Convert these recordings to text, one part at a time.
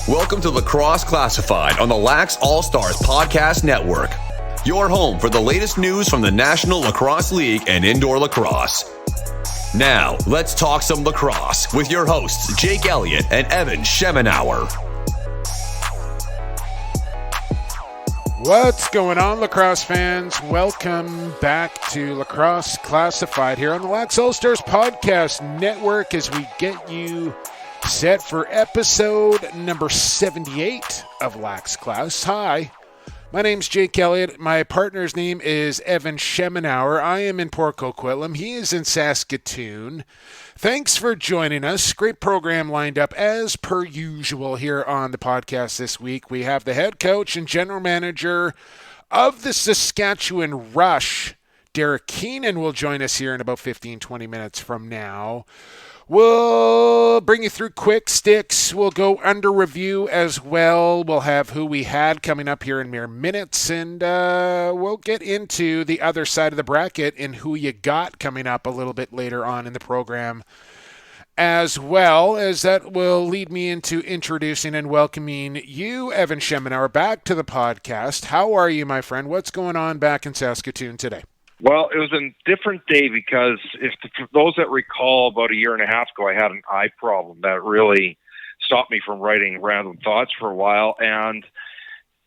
Welcome to Lacrosse Classified on the Lax All-Stars Podcast Network. Your home for the latest news from the National Lacrosse League and indoor lacrosse. Now, let's talk some lacrosse with your hosts, Jake Elliott and Evan Schemenauer. What's going on, lacrosse fans? Welcome back to Lacrosse Classified here on the Lax All-Stars Podcast Network as we get you set for episode number 78 of Lax Class. Hi, my name's Jake Elliott. My partner's name is Evan Schemenauer. I am in Port Coquitlam. He is in Saskatoon. Thanks for joining us. Great program lined up as per usual here on the podcast this week. We have the head coach and general manager of the Saskatchewan Rush, Derek Keenan, will join us here in about 15-20 minutes from now. We'll bring you through quick sticks. We'll go under review as well. We'll have who we had coming up here in mere minutes, and we'll get into the other side of the bracket and who you got coming up a little bit later on in the program, as well as that will lead me into introducing and welcoming you, Evan Schemenauer, back to the podcast. How are you, my friend? What's going on back in Saskatoon today? Well, it was a different day because for those that recall, about a year and a half ago, I had an eye problem that really stopped me from writing random thoughts for a while, and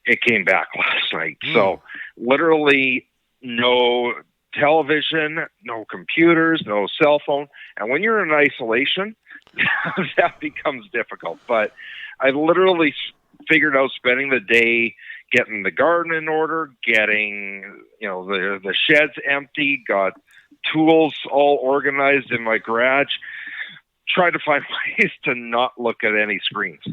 it came back last night. So literally no television, no computers, no cell phone. And when you're in isolation, that becomes difficult. But I literally figured out spending the day getting the garden in order, getting, the sheds empty, got tools all organized in my garage, tried to find ways to not look at any screens.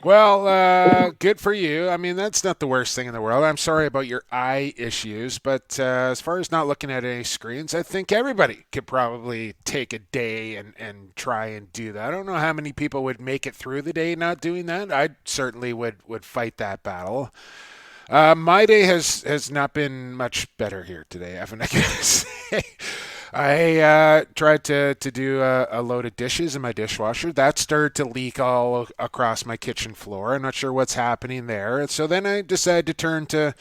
Well, good for you. I mean, that's not the worst thing in the world. I'm sorry about your eye issues, but as far as not looking at any screens, I think everybody could probably take a day and try and do that. I don't know how many people would make it through the day not doing that. I certainly would fight that battle. My day has not been much better here today, Evan, I gotta say. I tried to do a load of dishes in my dishwasher. That started to leak all across my kitchen floor. I'm not sure what's happening there. So then I decided to turn to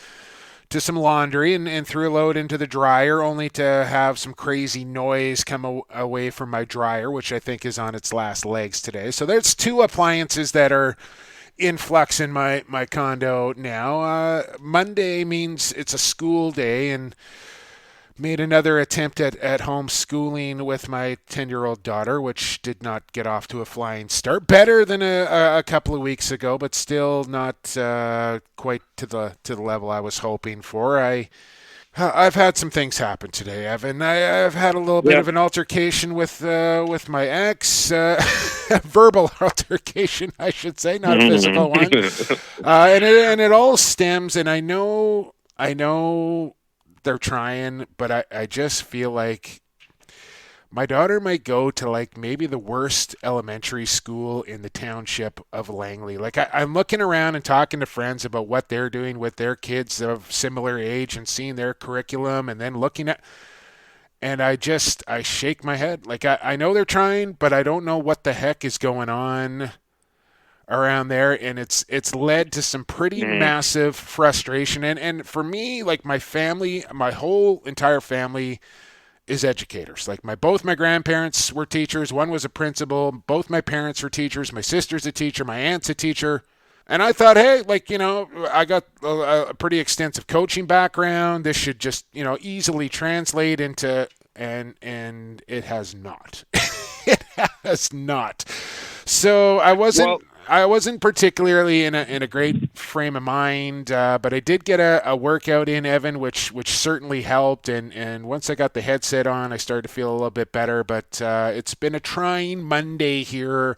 some laundry and threw a load into the dryer, only to have some crazy noise come away from my dryer, which I think is on its last legs today. So there's two appliances that are in flux in my condo now. Monday means it's a school day, and made another attempt at homeschooling with my 10-year-old daughter, which did not get off to a flying start. Better than a couple of weeks ago, but still not quite to the level I was hoping for. I've had some things happen today, Evan. I've had a little bit of an altercation with my ex, verbal altercation, I should say, not a physical one. And it all stems, and I know they're trying, but I just feel like my daughter might go to maybe the worst elementary school in the township of Langley. I'm looking around and talking to friends about what they're doing with their kids of similar age and seeing their curriculum, and then looking at, and I shake my head. I know they're trying, but I don't know what the heck is going on around there, and it's led to some pretty massive frustration. And for me, my family, my whole entire family is educators. Both my grandparents were teachers. One was a principal. Both my parents were teachers. My sister's a teacher. My aunt's a teacher. And I thought, hey, I got a pretty extensive coaching background. This should just, easily translate into, and it has not. It has not. So I wasn't particularly in a great frame of mind, but I did get a workout in, Evan, which certainly helped. And once I got the headset on, I started to feel a little bit better. But it's been a trying Monday here.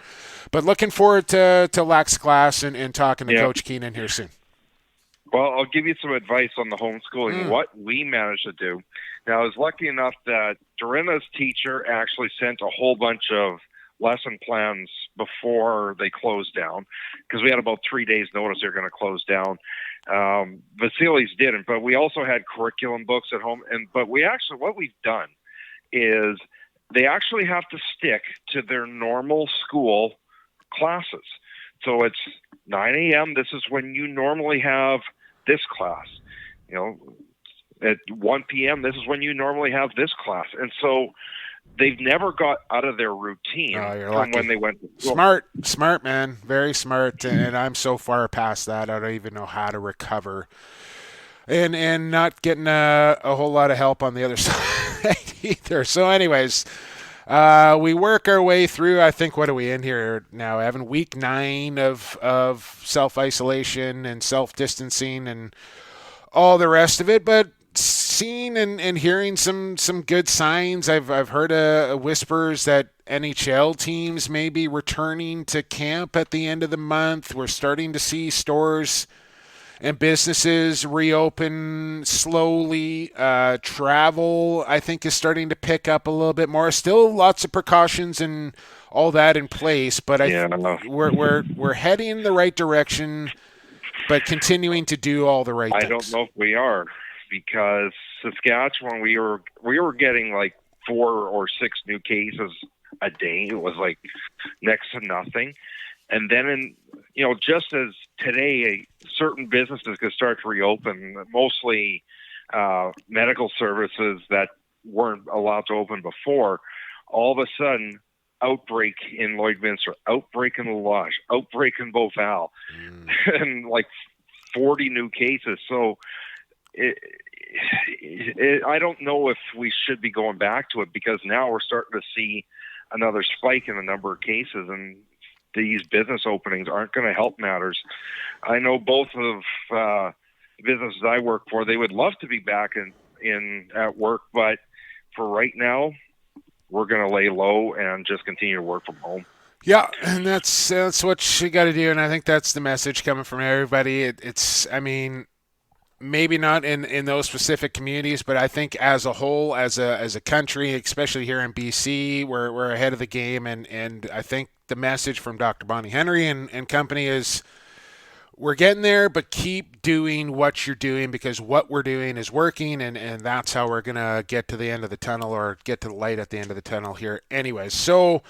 But looking forward to Lax Class and talking to Coach Keenan here soon. Well, I'll give you some advice on the homeschooling, what we managed to do. Now, I was lucky enough that Dorinda's teacher actually sent a whole bunch of lesson plans before they closed down, because we had about 3 days notice they're going to close down. Vasily's didn't, but we also had curriculum books at home. But what we've done is they actually have to stick to their normal school classes. So it's 9 a.m. This is when you normally have this class. At 1 p.m., this is when you normally have this class. And so they've never got out of their routine from lucky. when they went. Smart, man. Very smart. And I'm so far past that, I don't even know how to recover. And not getting a whole lot of help on the other side either. So anyways, we work our way through, I think, what are we in here now, Evan? Week 9 of self-isolation and self-distancing and all the rest of it. But seeing and hearing some good signs. I've heard whispers that NHL teams may be returning to camp at the end of the month. We're starting to see stores and businesses reopen slowly. Travel, I think, is starting to pick up a little bit more. Still lots of precautions and all that in place, but we're heading in the right direction, but continuing to do all the right things. I don't know if we are, because Saskatchewan, we were getting like 4 or 6 new cases a day. It was like next to nothing. And then just as today, certain businesses could start to reopen, mostly medical services that weren't allowed to open before. All of a sudden, outbreak in Lloydminster, outbreak in the Lush, outbreak in Beauval, and like 40 new cases. So I don't know if we should be going back to it, because now we're starting to see another spike in the number of cases, and these business openings aren't going to help matters. I know both of the businesses I work for, they would love to be back in at work, but for right now, we're going to lay low and just continue to work from home. Yeah, and that's what you got to do, and I think that's the message coming from everybody. It's maybe not in those specific communities, but I think as a whole, as a country, especially here in BC, we're ahead of the game, and I think the message from Dr. Bonnie Henry and company is we're getting there, but keep doing what you're doing, because what we're doing is working, and that's how we're going to get to the end of the tunnel, or get to the light at the end of the tunnel here anyways. So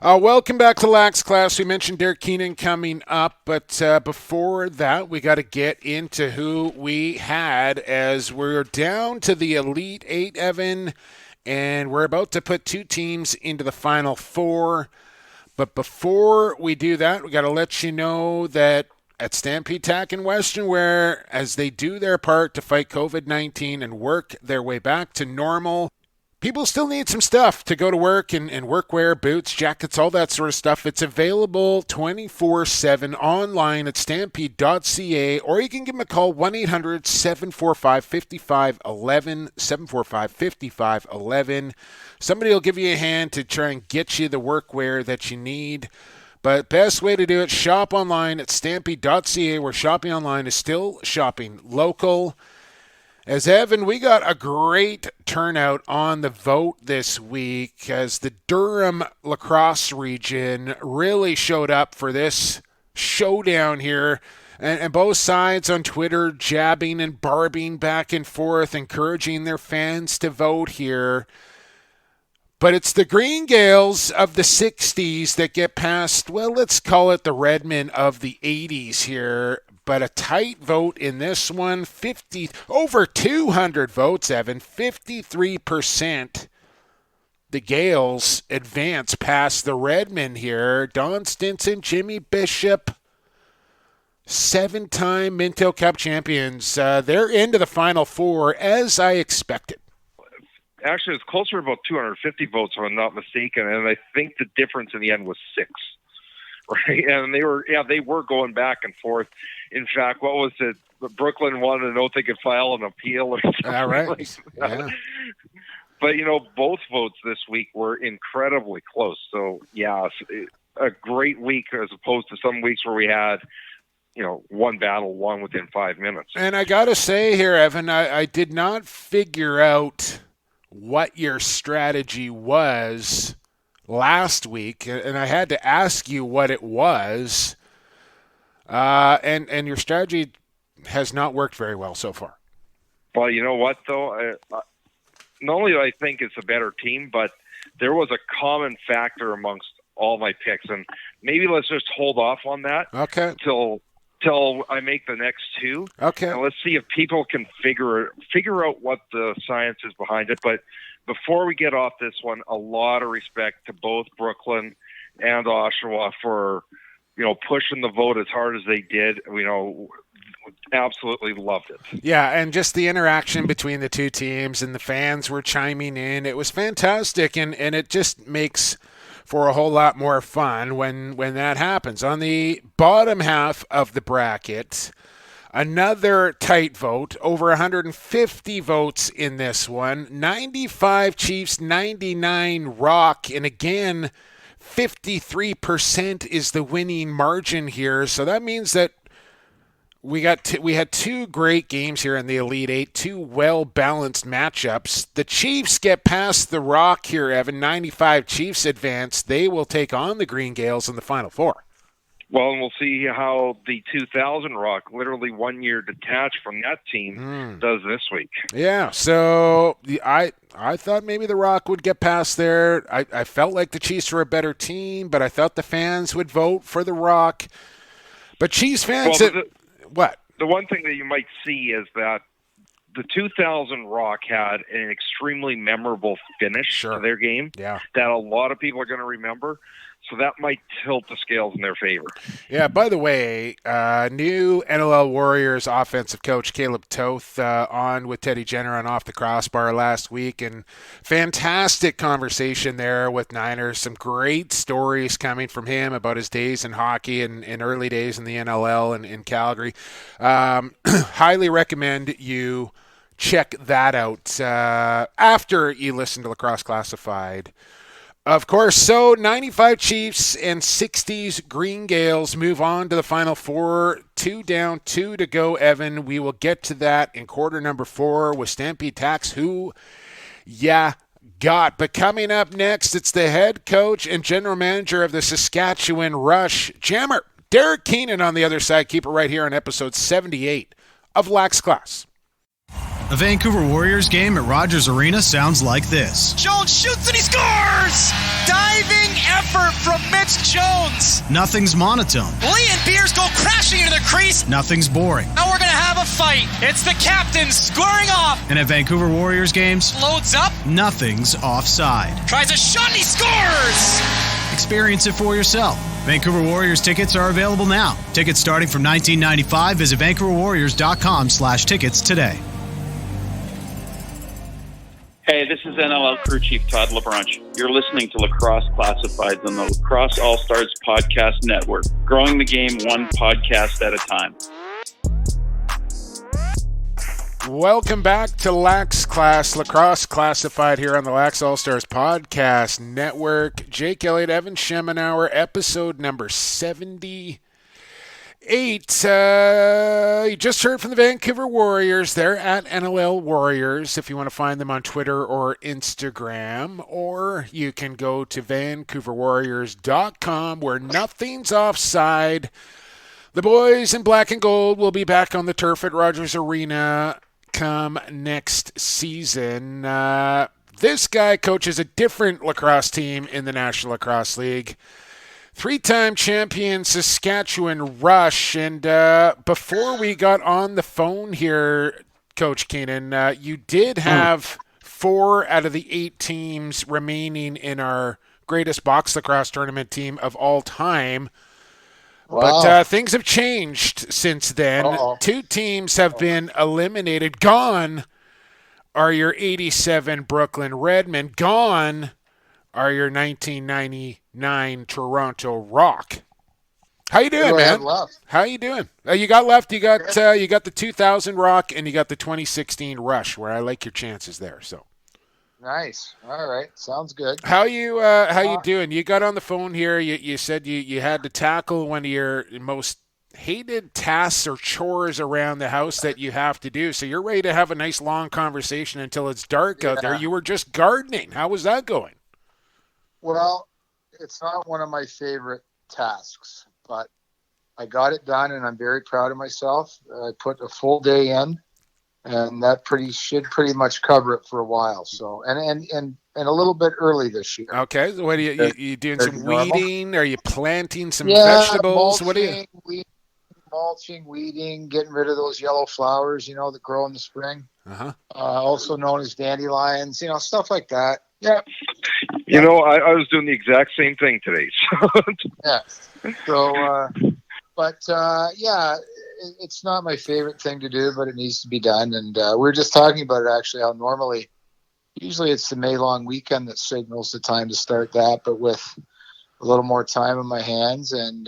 welcome back to Lax Class. We mentioned Derek Keenan coming up, but before that, we got to get into who we had, as we're down to the Elite 8, Evan, and we're about to put 2 teams into the Final 4. But before we do that, we got to let you know that at Stampede Tack in Western, where as they do their part to fight COVID-19 and work their way back to normal, people still need some stuff to go to work, and workwear, boots, jackets, all that sort of stuff. It's available 24/7 online at stampede.ca, or you can give them a call, 1-800-745-5511, 745-5511. Somebody will give you a hand to try and get you the workwear that you need. But best way to do it, shop online at stampede.ca, where shopping online is still shopping local. As Evan, we got a great turnout on the vote this week, as the Durham lacrosse region really showed up for this showdown here. And both sides on Twitter jabbing and barbing back and forth, encouraging their fans to vote here. But it's the Green Gales of the 60s that get past, well, let's call it the Redmen of the 80s here. But a tight vote in this one, over 200 votes, Evan, 53%. The Gales advance past the Redmen here. Don Stinson, Jimmy Bishop, 7-time Minto Cup champions. They're into the Final 4, as I expected. Actually, it's closer to about 250 votes, if I'm not mistaken, and I think the difference in the end was 6. Right, and they were going back and forth. In fact, what was it? Brooklyn wanted to know if they could file an appeal or something. All right. Like that. Yeah. But both votes this week were incredibly close. So yeah, a great week as opposed to some weeks where we had one battle won within 5 minutes. And I got to say here, Evan, I did not figure out what your strategy was last week, and I had to ask you what it was. And your strategy has not worked very well so far. Well, you know what, though? Not only do I think it's a better team, but there was a common factor amongst all my picks, and maybe let's just hold off on that till I make the next two. Okay. And let's see if people can figure out what the science is behind it. But before we get off this one, a lot of respect to both Brooklyn and Oshawa for, pushing the vote as hard as they did. Absolutely loved it. Yeah, and just the interaction between the two teams and the fans were chiming in. It was fantastic, and it just makes for a whole lot more fun when that happens. On the bottom half of the bracket, another tight vote, over 150 votes in this one. 95 Chiefs, 99 Rock, and again, 53% is the winning margin here. So that means that we had two great games here in the Elite Eight, two well-balanced matchups. The Chiefs get past the Rock here, Evan. 95 Chiefs advance. They will take on the Green Gales in the Final Four. Well, and we'll see how the 2000 Rock, literally 1 year detached from that team, does this week. Yeah, so I thought maybe the Rock would get past there. I felt like the Chiefs were a better team, but I thought the fans would vote for the Rock. But Chiefs fans... What? The one thing that you might see is that the 2000 Rock had an extremely memorable finish to their game that a lot of people are going to remember. So that might tilt the scales in their favor. Yeah, by the way, new NLL Warriors offensive coach Caleb Toth on with Teddy Jenner on Off the Crossbar last week, and fantastic conversation there with Niners. Some great stories coming from him about his days in hockey and early days in the NLL and in Calgary. Highly recommend you check that out after you listen to Lacrosse Classified. Of course, so 95 Chiefs and 60s Green Gales move on to the Final Four. 2 down, 2 to go, Evan. We will get to that in quarter number 4 with Stampede Tack, who got. But coming up next, it's the head coach and general manager of the Saskatchewan Rush, Jammer, Derek Keenan on the other side. Keep it right here on episode 78 of Lax Class. A Vancouver Warriors game at Rogers Arena sounds like this. Jones shoots and he scores! Diving effort from Mitch Jones. Nothing's monotone. Lee and Beers go crashing into the crease. Nothing's boring. Now we're going to have a fight. It's the captain squaring off. And at Vancouver Warriors games, loads up. Nothing's offside. Tries a shot and he scores! Experience it for yourself. Vancouver Warriors tickets are available now. Tickets starting from $19.95. Visit VancouverWarriors.com/tickets today. Hey, this is NLL Crew Chief Todd LaBranche. You're listening to Lacrosse Classified on the Lacrosse All-Stars Podcast Network, growing the game one podcast at a time. Welcome back to Lax Class, Lacrosse Classified here on the Lax All-Stars Podcast Network. Jake Elliott, Evan Schemenauer, episode number 78. You just heard from the Vancouver Warriors. They're at NLL Warriors if you want to find them on Twitter or Instagram. Or you can go to VancouverWarriors.com where nothing's offside. The boys in black and gold will be back on the turf at Rogers Arena come next season. This guy coaches a different lacrosse team in the National Lacrosse League. 3-time champion Saskatchewan Rush. And before we got on the phone here, Coach Keenan, you did have 4 out of the 8 teams remaining in our greatest box lacrosse tournament team of all time. Wow. But things have changed since then. 2 teams have been eliminated. Gone are your 87 Brooklyn Redmen. Gone are your 1999 Toronto Rock. How you doing, man? How you doing? You got left. You got the 2000 Rock and you got the 2016 Rush, where I like your chances there. So nice. All right, sounds good. How you doing? You got on the phone here. You said you had to tackle one of your most hated tasks or chores around the house that you have to do. So you're ready to have a nice long conversation until it's dark out there. You were just gardening. How was that going? Well, it's not one of my favorite tasks, but I got it done, and I'm very proud of myself. I put a full day in, and that should pretty much cover it for a while. So and a little bit early this year. Okay, so what are you doing some weeding? Are you planting some Yeah, vegetables? What are you? Mulching, weeding, getting rid of those yellow flowers, that grow in the spring. Uh-huh. Also known as dandelions, stuff like that. Yeah. I was doing the exact same thing today. Yeah. So, it's not my favorite thing to do, but it needs to be done. And we were just talking about it actually, how usually it's the May long weekend that signals the time to start that, but with a little more time on my hands and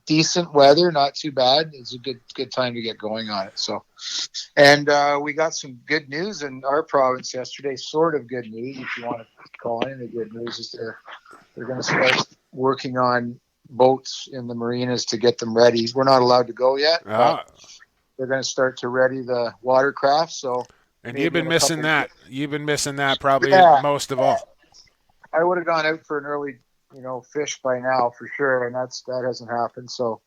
decent weather, not too bad, it's a good time to get going on it. So, and we got some good news in our province yesterday, sort of good news, if you want to call it. The good news is they're going to start working on boats in the marinas to get them ready. We're not allowed to go yet, but they're going to start to ready the watercraft. So, and you've been missing that. You've been missing that probably most of all. I would have gone out for an early, fish by now for sure, and that hasn't happened. So,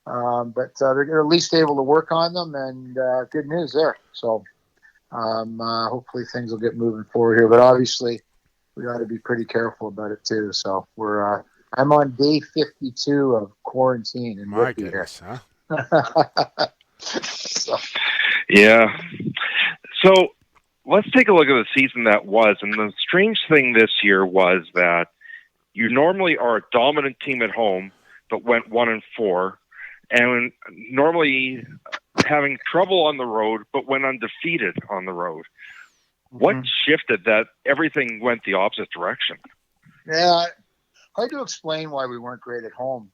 but they're at least able to work on them, and good news there. So, hopefully things will get moving forward here. But obviously, we got to be pretty careful about it too. So I'm on day 52 of quarantine in My goodness, here. Huh? Yeah. So let's take a look at the season that was. And the strange thing this year was that you normally are a dominant team at home, but went 1-4, and normally having trouble on the road, but went undefeated on the road. Mm-hmm. What shifted that everything went the opposite direction? Yeah, hard to explain why we weren't great at home.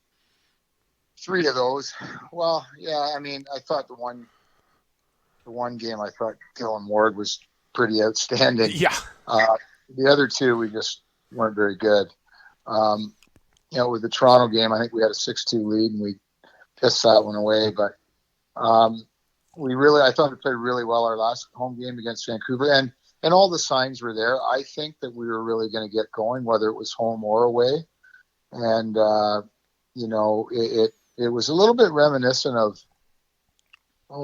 3 of those. Well, yeah, I mean, I thought the one game, I thought Dylan Ward was pretty outstanding. Yeah. The other 2, we just weren't very good. With the Toronto game, I think we had a 6-2 lead and we pissed that one away. But I thought we played really well our last home game against Vancouver, and all the signs were there. I think that we were really going to get going, whether it was home or away. And it was a little bit reminiscent of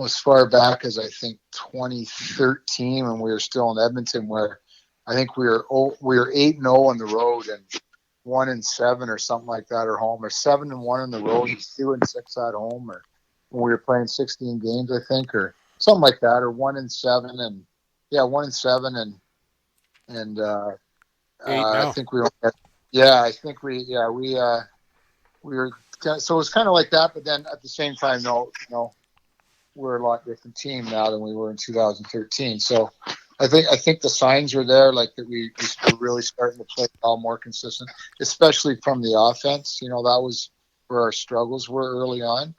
as far back as I think 2013 when we were still in Edmonton, where I think we were 8-0 on the road and 1-7 or something like that, or home, or 7-1 on the road, 2-6 at home, or when we were playing 16 games, I think, or something like that, or 1-7 and 1-7 and I think we were, we were, so it was kind of like that, but then at the same time, we're a lot different team now than we were in 2013. So I think the signs were there, like that we were really starting to play all more consistent, especially from the offense. That was where our struggles were early on.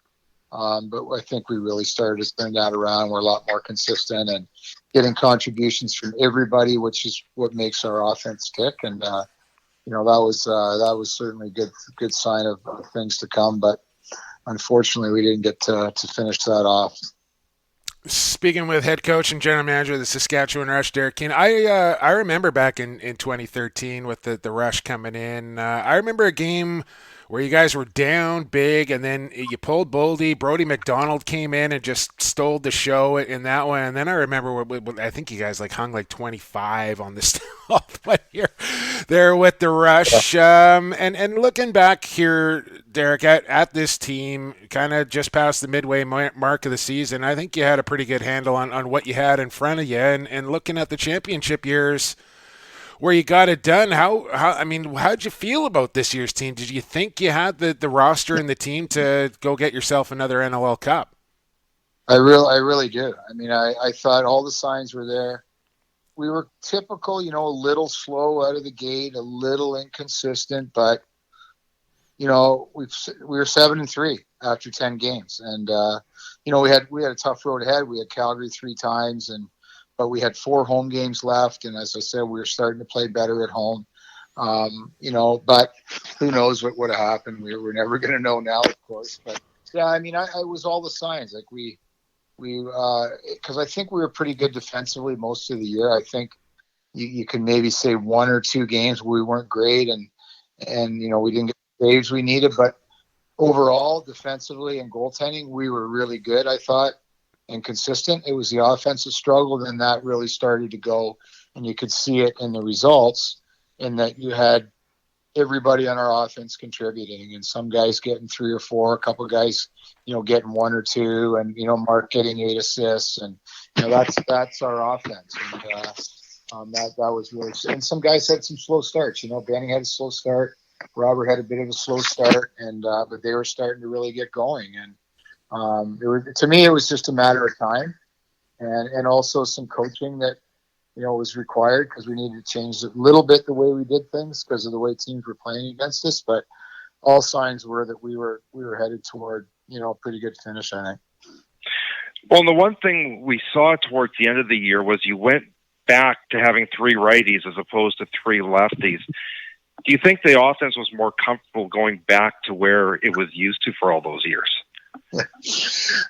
But I think we really started to turn that around. We're a lot more consistent and getting contributions from everybody, which is what makes our offense tick. And that was certainly a good sign of things to come. But unfortunately, we didn't get to finish that off. Speaking with head coach and general manager of the Saskatchewan Rush, Derek Keenan, I remember back in 2013 with the Rush coming in. I remember a game where you guys were down big, and then you pulled Boldy. Brody McDonald came in and just stole the show in that one. And then I remember, I think you guys hung 25 on the stuff when you're there with the Rush. And looking back here, Derek, at this team, kind of just past the midway mark of the season, I think you had a pretty good handle on what you had in front of you. And looking at the championship years where you got it done, how'd you feel about this year's team? Did you think you had the roster and the team to go get yourself another NLL Cup? I really did. I mean, I thought all the signs were there. We were typical, a little slow out of the gate, a little inconsistent, but we were 7-3 after 10 games, and we had a tough road ahead. We had Calgary 3 times, but we had 4 home games left, and as I said, we were starting to play better at home. But who knows what would have happened? We're never going to know now, of course. But yeah, I mean, I was all the signs. Like we because I think we were pretty good defensively most of the year. I think you can maybe say 1 or 2 games where we weren't great, and we didn't get the saves we needed. But overall, defensively and goaltending, we were really good, I thought. and consistent. It was the offensive struggle. Then that really started to go, and you could see it in the results in that you had everybody on our offense contributing, and some guys getting 3 or 4, a couple of guys, getting 1 or 2, and, Mark getting 8 assists. And, that's our offense. And that was really, and some guys had some slow starts. Benny had a slow start. Robert had a bit of a slow start, and but they were starting to really get going. And to me, it was just a matter of time, and also some coaching that was required, because we needed to change a little bit the way we did things because of the way teams were playing against us. But all signs were that we were headed toward a pretty good finish, I think. Well, and the one thing we saw towards the end of the year was you went back to having 3 righties as opposed to 3 lefties. Do you think the offense was more comfortable going back to where it was used to for all those years?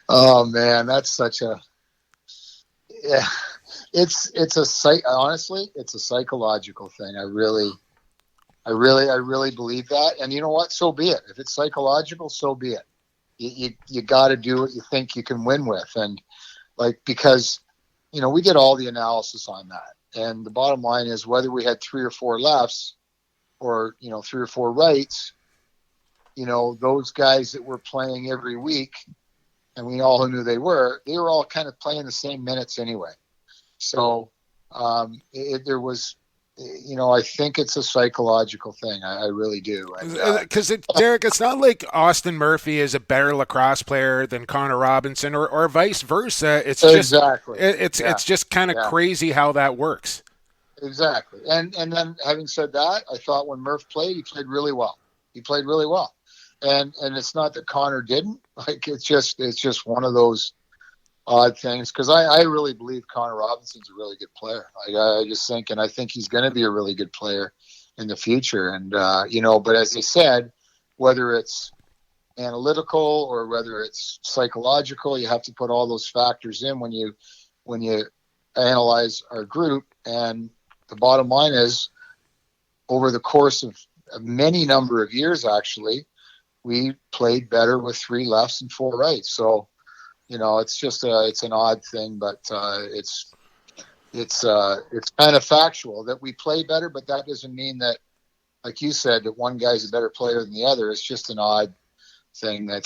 Oh man, that's such a honestly, it's a psychological thing. I really believe that. And you know what? So be it. If it's psychological, so be it. You got to do what you think you can win with. And because, we did all the analysis on that. And the bottom line is, whether we had 3 or 4 lefts or, 3 or 4 rights, those guys that were playing every week, and we all knew they were all kind of playing the same minutes anyway. So there was, I think it's a psychological thing. I really do. Because, Derek, it's not like Austin Murphy is a better lacrosse player than Connor Robinson or vice versa. It's exactly. It's just kind of crazy how that works. Exactly. And then, having said that, I thought when Murph played, he played really well. And it's not that Connor didn't. It's just one of those odd things, because I really believe Connor Robinson's a really good player. I just think, and I think he's going to be a really good player in the future. And but as I said, whether it's analytical or whether it's psychological, you have to put all those factors in when you analyze our group. And the bottom line is, over the course of a many number of years, actually, we played better with 3 lefts and 4 rights. So, it's an odd thing, but it's kind of factual that we play better, but that doesn't mean that, like you said, that one guy's a better player than the other. It's just an odd thing that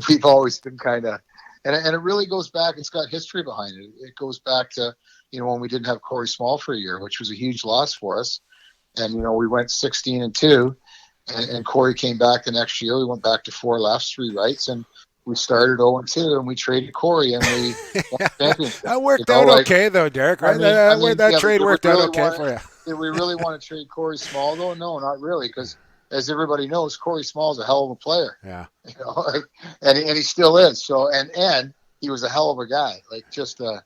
we've always been kind of, and it really goes back. It's got history behind it. It goes back to, when we didn't have Corey Small for a year, which was a huge loss for us. And, we went 16-2, and Corey came back the next year. We went back to 4 lefts, 3 rights, and we started 0-2, and we traded Corey, and we won the championship. That worked out okay, though, Derek, right? That trade worked out okay for you. Did we really want to trade Corey Small, though? No, not really, because as everybody knows, Corey Small is a hell of a player. Yeah. And he still is. So, and he was a hell of a guy, just a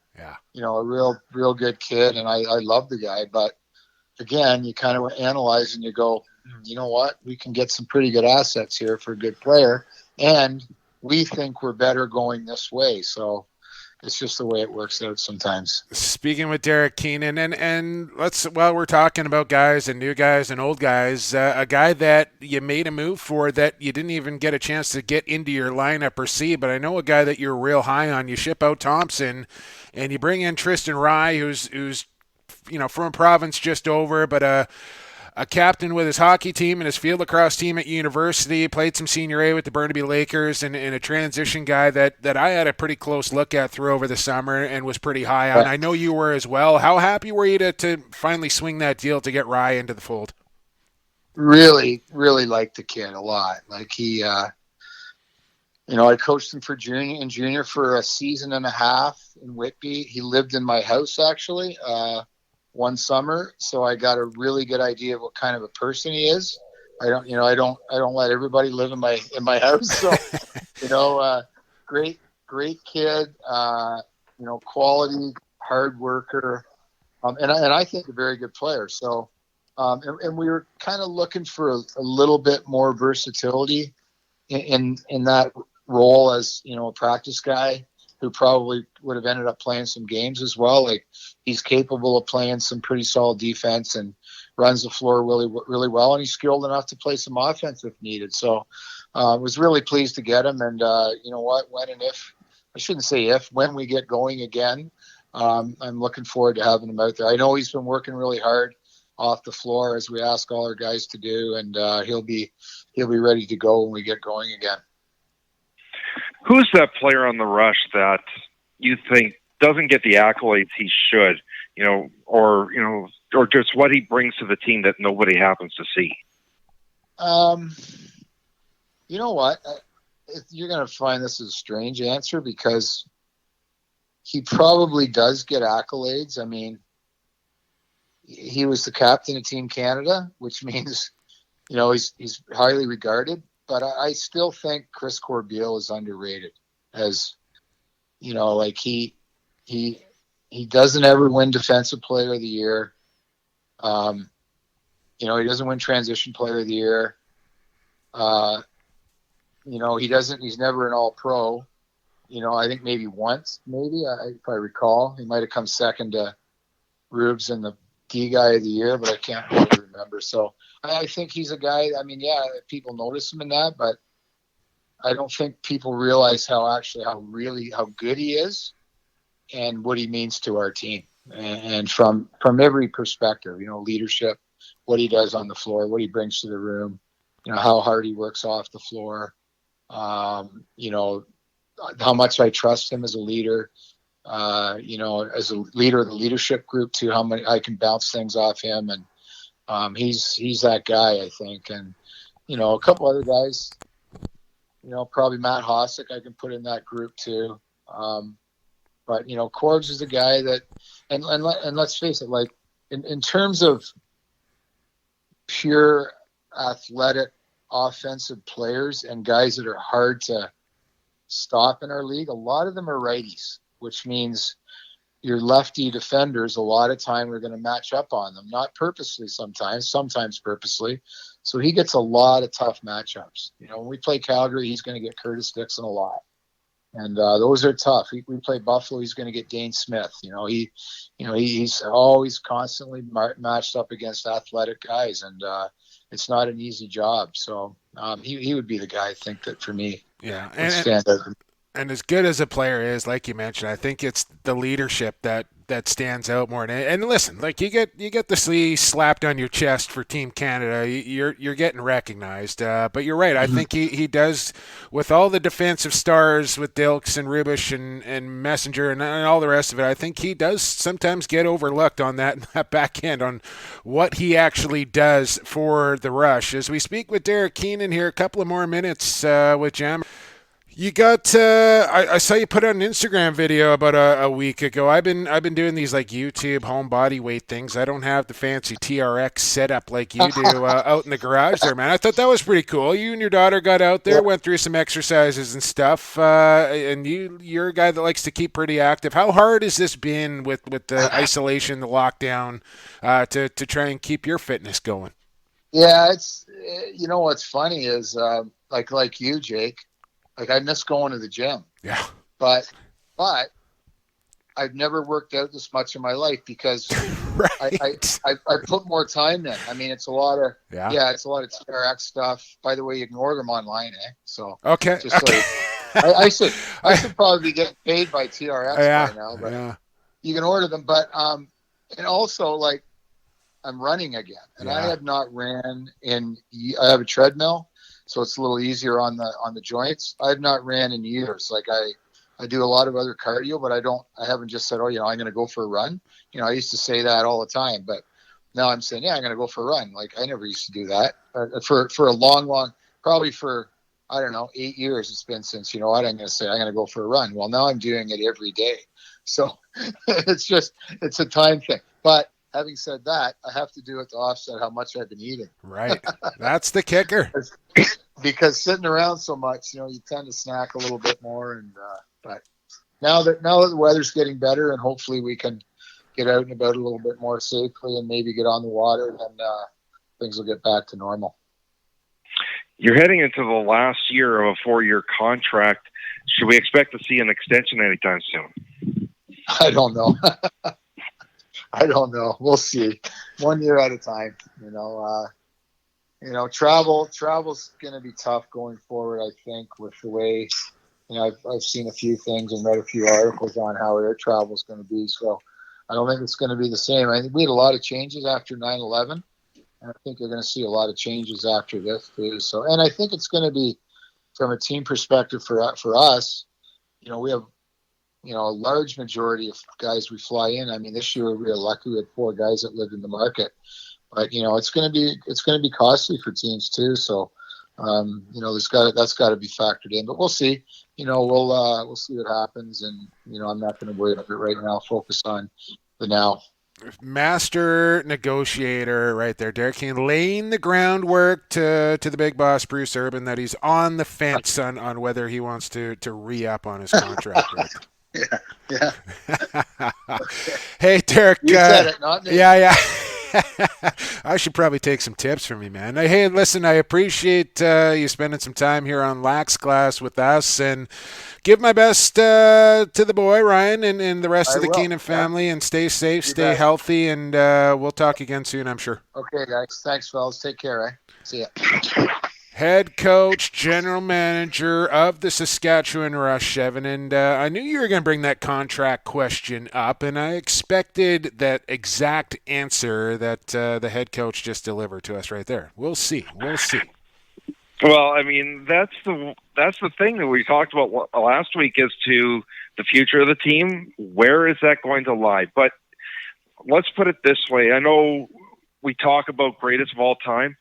real good kid, and I love the guy. But again, you kind of analyze and you go, you know what? We can get some pretty good assets here for a good player, and we think we're better going this way. So it's just the way it works out sometimes. Speaking with Derek Keenan, and we're talking about guys and new guys and old guys, a guy that you made a move for that you didn't even get a chance to get into your lineup or see, but I know a guy that you're real high on. You ship out Thompson, and you bring in Tristan Rye, who's from a province just over, but a captain with his hockey team and his field lacrosse team at university, played some senior A with the Burnaby Lakers, and a transition guy that I had a pretty close look at through over the summer and was pretty high on. I know you were as well. How happy were you to finally swing that deal to get Rye into the fold? Really, really liked the kid a lot. He, I coached him for junior for a season and a half in Whitby. He lived in my house, actually. One summer, so I got a really good idea of what kind of a person he is. I don't let everybody live in my house. So, great kid. Quality, hard worker, and I think a very good player. So, and we were kind of looking for a little bit more versatility in that role as a practice guy who probably would have ended up playing some games as well. He's capable of playing some pretty solid defense and runs the floor really, really well. And he's skilled enough to play some offense if needed. So I was really pleased to get him. And you know what, when and if I shouldn't say if, when we get going again. I'm looking forward to having him out there. I know he's been working really hard off the floor, as we ask all our guys to do, and he'll be ready to go when we get going again. Who's that player on the Rush that you think doesn't get the accolades he should, or just what he brings to the team that nobody happens to see? You know what? You're going to find this is a strange answer, because he probably does get accolades. I mean, he was the captain of Team Canada, which means, he's highly regarded. But I still think Chris Corbeil is underrated. As like he doesn't ever win Defensive Player of the Year. He doesn't win Transition Player of the Year. He's never an All-Pro. I think maybe once, if I recall, he might have come second to Rubes in the D Guy of the Year, but I can't really remember. So I think he's a guy. I mean, yeah, people notice him in that, but I don't think people realize how good he is and what he means to our team. And from every perspective, leadership, what he does on the floor, what he brings to the room, how hard he works off the floor, how much I trust him as a leader, as a leader of the leadership group too, how many I can bounce things off him. And he's that guy, I think. And, a couple other guys, probably Matt Hossack I can put in that group too. But, Corbs is a guy that, and let's face it, like in terms of pure athletic offensive players and guys that are hard to stop in our league, a lot of them are righties, which means your lefty defenders a lot of time are going to match up on them, not purposely sometimes purposely. So he gets a lot of tough matchups. When we play Calgary, he's going to get Curtis Dixon a lot. And those are tough. We play Buffalo, he's going to get Dane Smith. He's always constantly matched up against athletic guys, and it's not an easy job. So he would be the guy, I think, that for me. Yeah, and as good as a player is, like you mentioned, I think it's the leadership that stands out more. And listen, like you get the sleeve slapped on your chest for Team Canada, you're getting recognized. But you're right. I think he does, with all the defensive stars with Dilks and Rubish and Messenger and all the rest of it. I think he does sometimes get overlooked on that back end on what he actually does for the Rush. As we speak with Derek Keenan here, a couple of more minutes with Jam. You got. I saw you put out an Instagram video about a week ago. I've been doing these like YouTube home body weight things. I don't have the fancy TRX setup like you do out in the garage there, man. I thought that was pretty cool. You and your daughter got out there, went through some exercises and stuff, and you're a guy that likes to keep pretty active. How hard has this been with the isolation, the lockdown, to try and keep your fitness going? Yeah, it's what's funny is like you, Jake. Like I miss going to the gym. Yeah. But I've never worked out this much in my life because right. I put more time in. I mean, it's a lot of it's a lot of TRX stuff. By the way, you can order them online, So okay. I should probably get paid by TRX right now, but you can order them. But and also like I'm running again, and I have not ran in. I have a treadmill. So it's a little easier on the joints. I've not ran in years. Like I do a lot of other cardio, but I haven't just said, I'm going to go for a run. I used to say that all the time, but now I'm saying, I'm going to go for a run. Like I never used to do that for a long, probably for, 8 years. It's been since, I'm going to say, I'm going to go for a run. Well, now I'm doing it every day. So it's a time thing, but having said that, I have to do it to offset how much I've been eating. Right. That's the kicker. Because sitting around so much, you tend to snack a little bit more. And but now that the weather's getting better and hopefully we can get out and about a little bit more safely and maybe get on the water, then things will get back to normal. You're heading into the last year of a 4-year contract. Should we expect to see an extension anytime soon? I don't know. I don't know. We'll see. 1 year at a time. Travel's going to be tough going forward, I think, with the way I've seen a few things and read a few articles on how air travel is going to be. So I don't think it's going to be the same. I think we had a lot of changes after 9/11, and I think you're going to see a lot of changes after this too. So, and I think it's going to be, from a team perspective for us, we have, a large majority of guys we fly in. I mean, this year we were lucky we had 4 guys that lived in the market, but it's going to be costly for teams too. So, that's got to be factored in. But we'll see. We'll see what happens, and I'm not going to worry about it right now. Focus on the now. Master negotiator right there, Derek Keenan, laying the groundwork to the big boss, Bruce Urban, that he's on the fence on whether he wants to re-up on his contract. Right? Yeah. Hey, Derek. You said it, not me. Yeah. I should probably take some tips from you, man. Hey, listen, I appreciate you spending some time here on Lax Class with us, and give my best to the boy, Ryan, and the rest of the Keenan family, and stay safe, stay healthy, and we'll talk again soon, I'm sure. Okay, guys. Thanks, fellas. Take care, eh? See ya. Head coach, general manager of the Saskatchewan Rush, Evan, and I knew you were going to bring that contract question up, and I expected that exact answer that the head coach just delivered to us right there. We'll see. Well, I mean, that's the thing that we talked about last week as to the future of the team. Where is that going to lie? But let's put it this way. I know we talk about greatest of all time,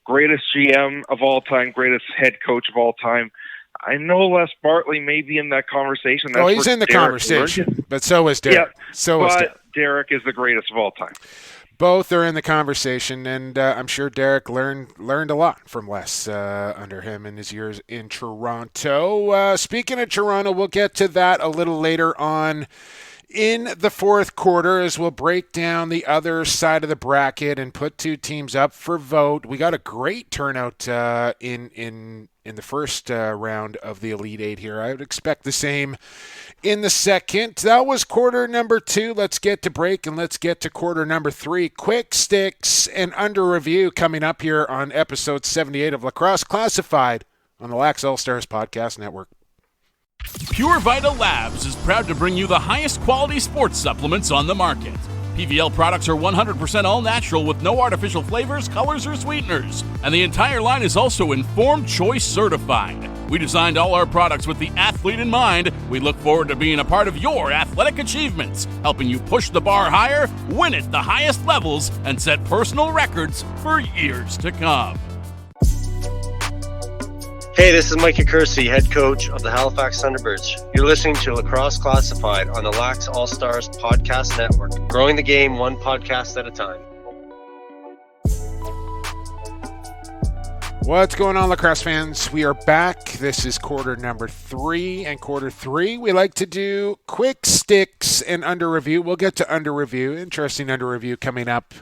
greatest GM of all time, greatest head coach of all time. I know Les Bartley may be in that conversation. He's in the conversation, but so is Derek. Yeah, Derek is the greatest of all time. Both are in the conversation, and I'm sure Derek learned a lot from Les under him in his years in Toronto. Speaking of Toronto, we'll get to that a little later on in the fourth quarter, as we'll break down the other side of the bracket and put 2 teams up for vote. We got a great turnout in the first round of the Elite Eight here. I would expect the same in the second. That was quarter number 2. Let's get to break, and let's get to quarter number 3. Quick sticks and under review coming up here on episode 78 of Lacrosse Classified on the Lax All-Stars Podcast Network. Pure Vita Labs is proud to bring you the highest quality sports supplements on the market. PVL products are 100% all natural with no artificial flavors, colors, or sweeteners. And the entire line is also Informed Choice certified. We designed all our products with the athlete in mind. We look forward to being a part of your athletic achievements, helping you push the bar higher, win at the highest levels, and set personal records for years to come. Hey, this is Mike Kersey, head coach of the Halifax Thunderbirds. You're listening to Lacrosse Classified on the Lax All-Stars Podcast Network, growing the game one podcast at a time. What's going on, Lacrosse fans? We are back. This is quarter number 3, and quarter 3, we like to do quick sticks and under review. We'll get to under review. Interesting under review coming up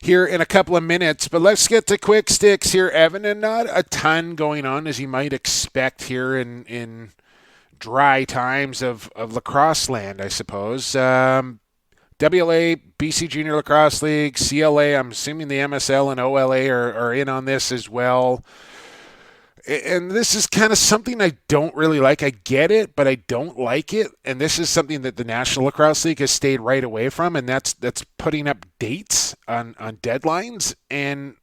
here in a couple of minutes, but let's get to quick sticks here, Evan, and not a ton going on as you might expect here in dry times of lacrosse land, I suppose. WLA, BC Junior Lacrosse League, CLA, I'm assuming the MSL and OLA are in on this as well. And this is kind of something I don't really like. I get it, but I don't like it. And this is something that the National Lacrosse League has stayed right away from, and that's putting up dates on deadlines. And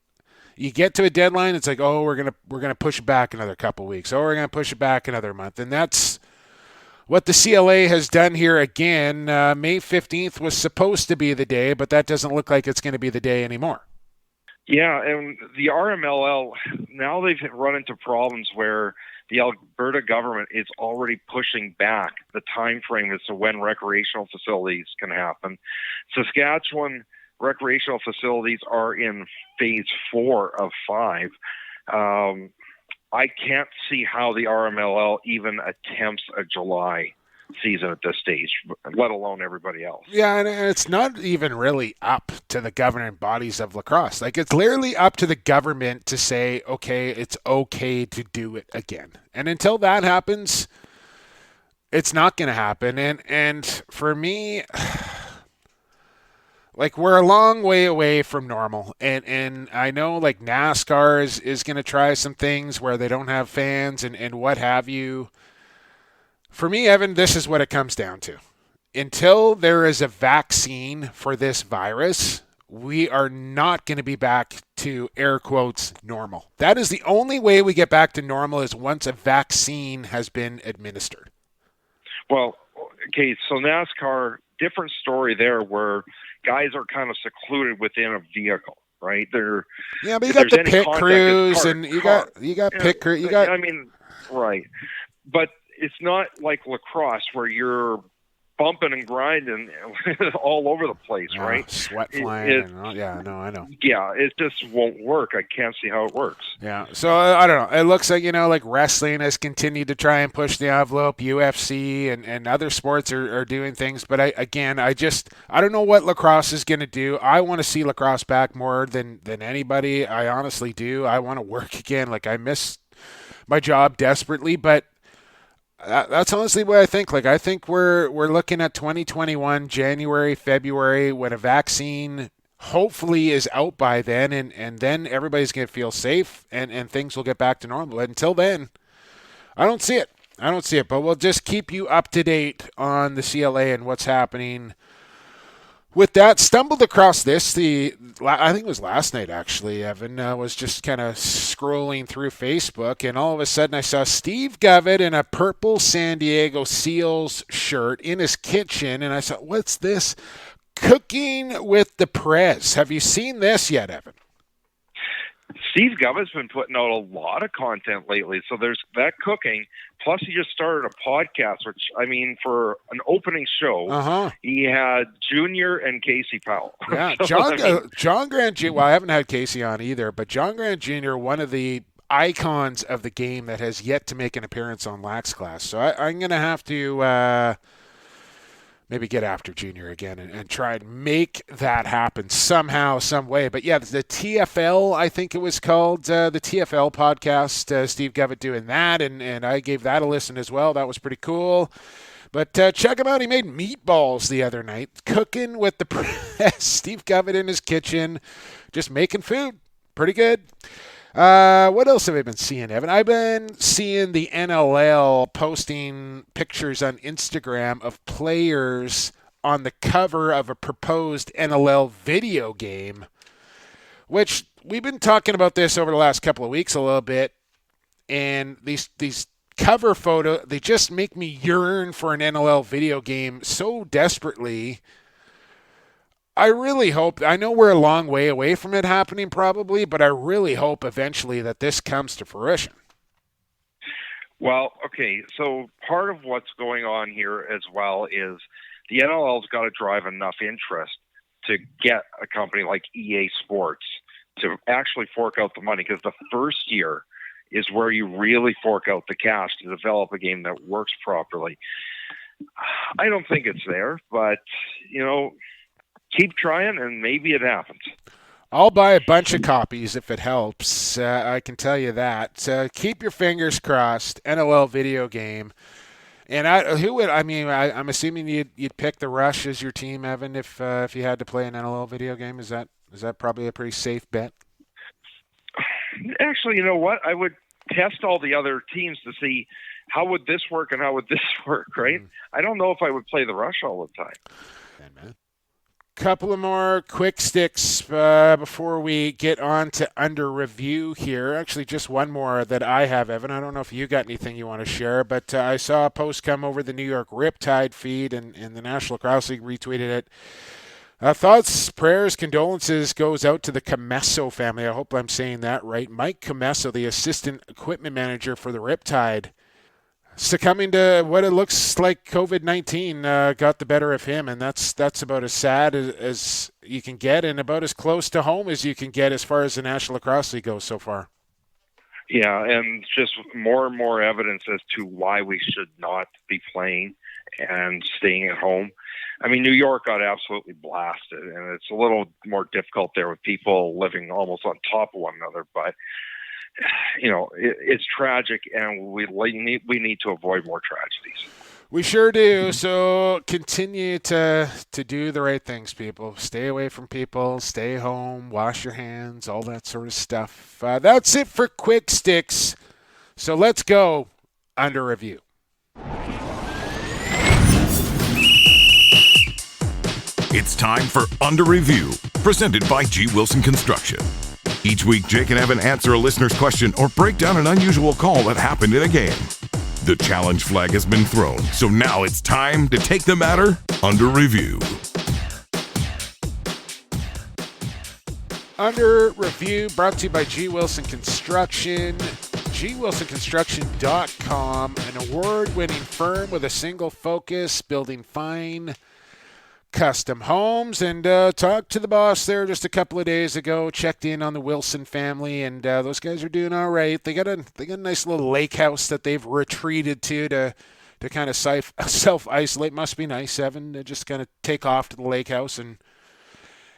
you get to a deadline, it's like, oh, we're gonna push it back another couple weeks. Oh, we're gonna push it back another month. And that's what the CLA has done here again. May 15th was supposed to be the day, but that doesn't look like it's going to be the day anymore. Yeah, and the RMLL, now they've run into problems where the Alberta government is already pushing back the time frame as to when recreational facilities can happen. Saskatchewan recreational facilities are in phase 4 of 5. I can't see how the RMLL even attempts a July season at this stage, let alone everybody else. Yeah, and it's not even really up to the governing bodies of lacrosse. Like, it's literally up to the government to say, okay, it's okay to do it again. And until that happens, it's not going to happen. And for me, like, we're a long way away from normal. And I know, like, NASCAR is going to try some things where they don't have fans and what have you. For me, Evan, this is what it comes down to. Until there is a vaccine for this virus, we are not going to be back to, air quotes, normal. That is the only way we get back to normal, is once a vaccine has been administered. Well, okay, so NASCAR, different story there, where guys are kind of secluded within a vehicle, right? But you got the pit crews, and you got pit crew. I mean, right. But it's not like lacrosse where you're bumping and grinding all over the place, right? Sweat flying. I know. Yeah, it just won't work. I can't see how it works. Yeah, so I don't know. It looks like, like wrestling has continued to try and push the envelope. UFC and other sports are doing things. But I don't know what lacrosse is going to do. I want to see lacrosse back more than anybody. I honestly do. I want to work again. Like, I miss my job desperately, but that's honestly what I think. Like, I think we're looking at 2021, January, February, when a vaccine hopefully is out by then, and then everybody's going to feel safe and things will get back to normal. But until then, I don't see it. But we'll just keep you up to date on the CLA and what's happening. With that, stumbled across this, I think it was last night actually, Evan, was just kind of scrolling through Facebook, and all of a sudden I saw Steve Govett in a purple San Diego Seals shirt in his kitchen, and I thought, what's this? Cooking with the Prez. Have you seen this yet, Evan? Steve Govett's been putting out a lot of content lately. So there's that cooking. Plus, he just started a podcast, which, I mean, for an opening show, he had Junior and Casey Powell. Yeah, so, John Grant Jr., well, I haven't had Casey on either, but John Grant Jr., one of the icons of the game that has yet to make an appearance on Lax Class. So I'm going to have to maybe get after Junior again and try and make that happen somehow, some way. But yeah, the TFL, I think it was called, the TFL podcast, Steve Govett doing that, and I gave that a listen as well. That was pretty cool. But check him out. He made meatballs the other night, cooking with the press. Steve Govett in his kitchen, just making food. Pretty good. What else have I been seeing, Evan? I've been seeing the NLL posting pictures on Instagram of players on the cover of a proposed NLL video game, which we've been talking about this over the last couple of weeks a little bit, and these cover photo, they just make me yearn for an NLL video game so desperately. I really hope, I know we're a long way away from it happening probably, but I really hope eventually that this comes to fruition. Well, okay, so part of what's going on here as well is the NLL's got to drive enough interest to get a company like EA Sports to actually fork out the money, because the first year is where you really fork out the cash to develop a game that works properly. I don't think it's there, but, keep trying, and maybe it happens. I'll buy a bunch of copies if it helps. I can tell you that. Keep your fingers crossed. NLL video game. And I'm assuming you'd pick the Rush as your team, Evan, if you had to play an NLL video game. Is that probably a pretty safe bet? Actually, you know what? I would test all the other teams to see how would this work and how would this work, right? I don't know if I would play the Rush all the time. Man. Couple of more quick sticks before we get on to under review here. Actually, just one more that I have, Evan. I don't know if you got anything you want to share, but I saw a post come over the New York Riptide feed, and the National Lacrosse League retweeted it. Thoughts, prayers, condolences goes out to the Comesso family. I hope I'm saying that right. Mike Comesso, the assistant equipment manager for the Riptide, succumbing to what it looks like COVID-19 got the better of him, and that's about as sad as you can get, and about as close to home as you can get as far as the National Lacrosse League goes so far. Yeah, and just more and more evidence as to why we should not be playing and staying at home. I mean, New York got absolutely blasted, and it's a little more difficult there with people living almost on top of one another, but it's tragic, and we need to avoid more tragedies. We sure do. So continue to do the right things, people. Stay away from people. Stay home. Wash your hands. All that sort of stuff. That's it for Quick Sticks. So let's go under review. It's time for Under Review, presented by G. Wilson Construction. Each week, Jake and Evan answer a listener's question or break down an unusual call that happened in a game. The challenge flag has been thrown, so now it's time to take the matter under review. Under Review, brought to you by G. Wilson Construction. GWilsonConstruction.com, an award-winning firm with a single focus, building fine custom homes. And talked to the boss there just a couple of days ago, checked in on the Wilson family, and those guys are doing all right. They got a nice little lake house that they've retreated to kind of self-isolate. Must be nice, Evan, to just kind of take off to the lake house and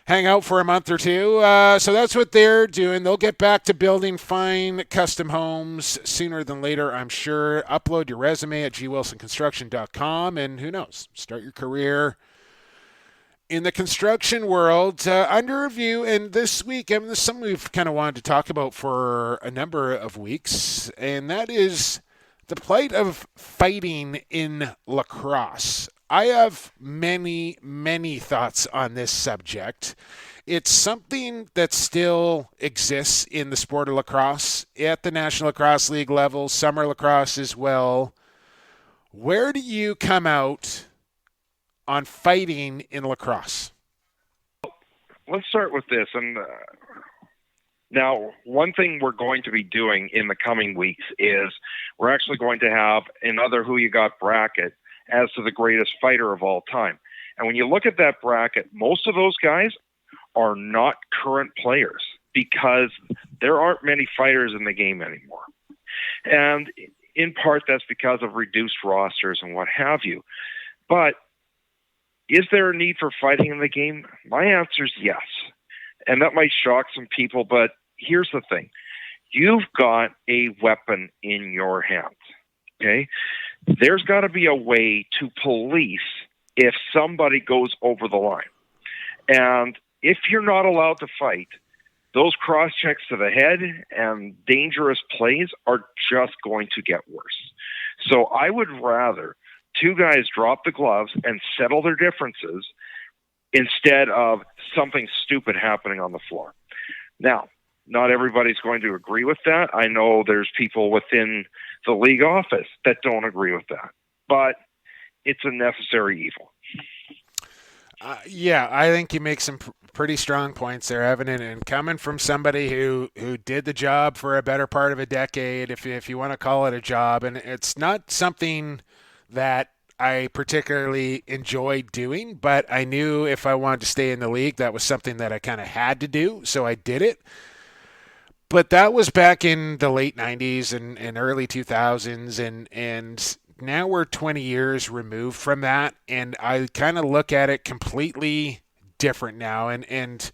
hang out for a month or two. So that's what they're doing. They'll get back to building fine custom homes sooner than later, I'm sure. Upload your resume at gwilsonconstruction.com, and who knows, start your career in the construction world. Under review, and this week, I mean, this is something we've kind of wanted to talk about for a number of weeks, and that is the plight of fighting in lacrosse. I have many, many thoughts on this subject. It's something that still exists in the sport of lacrosse at the National Lacrosse League level, summer lacrosse as well. Where do you come out on fighting in lacrosse? Let's start with this. And now, one thing we're going to be doing in the coming weeks is we're actually going to have another Who You Got bracket as to the greatest fighter of all time. And when you look at that bracket, most of those guys are not current players because there aren't many fighters in the game anymore. And in part, that's because of reduced rosters and what have you. But is there a need for fighting in the game? My answer is yes. And that might shock some people, but here's the thing. You've got a weapon in your hands, okay? There's got to be a way to police if somebody goes over the line. And if you're not allowed to fight, those cross-checks to the head and dangerous plays are just going to get worse. So I would rather two guys drop the gloves and settle their differences instead of something stupid happening on the floor. Now, not everybody's going to agree with that. I know there's people within the league office that don't agree with that, but it's a necessary evil. Yeah, I think you make some pretty strong points there, Evan, and coming from somebody who did the job for a better part of a decade, if you want to call it a job, and it's not something that I particularly enjoyed doing, but I knew if I wanted to stay in the league, that was something that I kind of had to do, so I did it. But that was back in the late 90s and early 2000s, and now we're 20 years removed from that, and I kind of look at it completely different now. And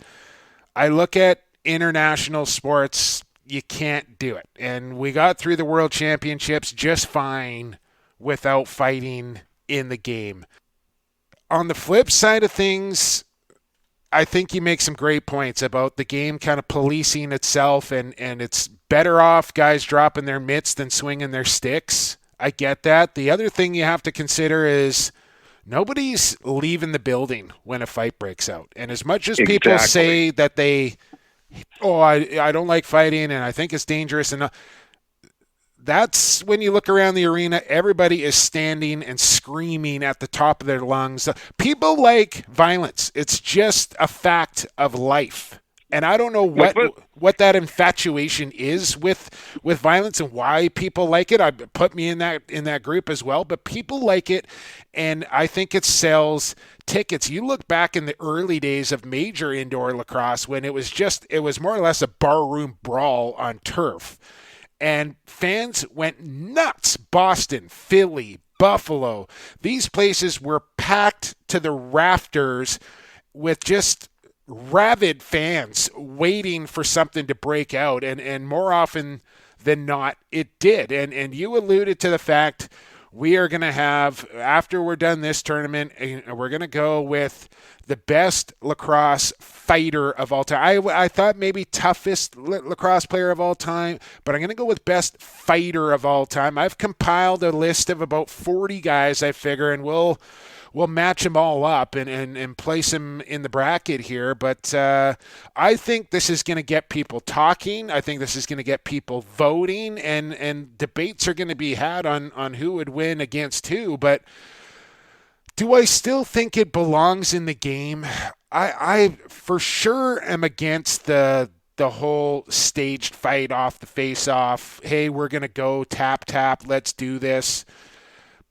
I look at international sports, you can't do it. And we got through the World Championships just fine without fighting in the game. On the flip side of things, I think you make some great points about the game kind of policing itself, and it's better off guys dropping their mitts than swinging their sticks. I get that. The other thing you have to consider is nobody's leaving the building when a fight breaks out. And as much as people say that I don't like fighting and I think it's dangerous, and that's when you look around the arena, everybody is standing and screaming at the top of their lungs. People like violence. It's just a fact of life. And I don't know what that infatuation is with violence and why people like it. I put me in that group as well, but people like it, and I think it sells tickets. You look back in the early days of major indoor lacrosse when it was more or less a barroom brawl on turf. And fans went nuts. Boston, Philly, Buffalo. These places were packed to the rafters with just rabid fans waiting for something to break out. And more often than not, it did. And you alluded to the fact we are going to have, after we're done this tournament, we're going to go with the best lacrosse fighter of all time. I thought maybe toughest lacrosse player of all time, but I'm going to go with best fighter of all time. I've compiled a list of about 40 guys, I figure, and we'll we'll match them all up and place them in the bracket here. But I think this is going to get people talking. I think this is going to get people voting, and debates are going to be had on who would win against who. But do I still think it belongs in the game? I for sure am against the whole staged fight off the face-off. Hey, we're going to go tap, let's do this.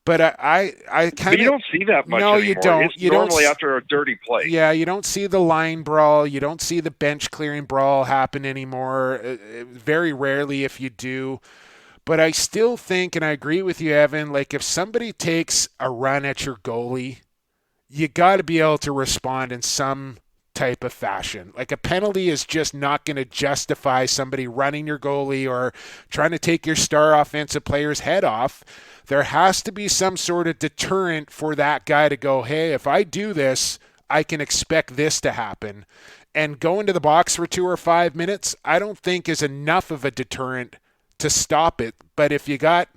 But I kind of... You don't see that much anymore. You don't. It's normally after a dirty play. Yeah, you don't see the line brawl. You don't see the bench clearing brawl happen anymore. Very rarely if you do. But I still think, and I agree with you, Evan, like if somebody takes a run at your goalie, you got to be able to respond in some type of fashion. Like a penalty is just not going to justify somebody running your goalie or trying to take your star offensive player's head off. There has to be some sort of deterrent for that guy to go, hey, if I do this, I can expect this to happen. And going to the box for 2 or 5 minutes, I don't think is enough of a deterrent to stop it. But if you got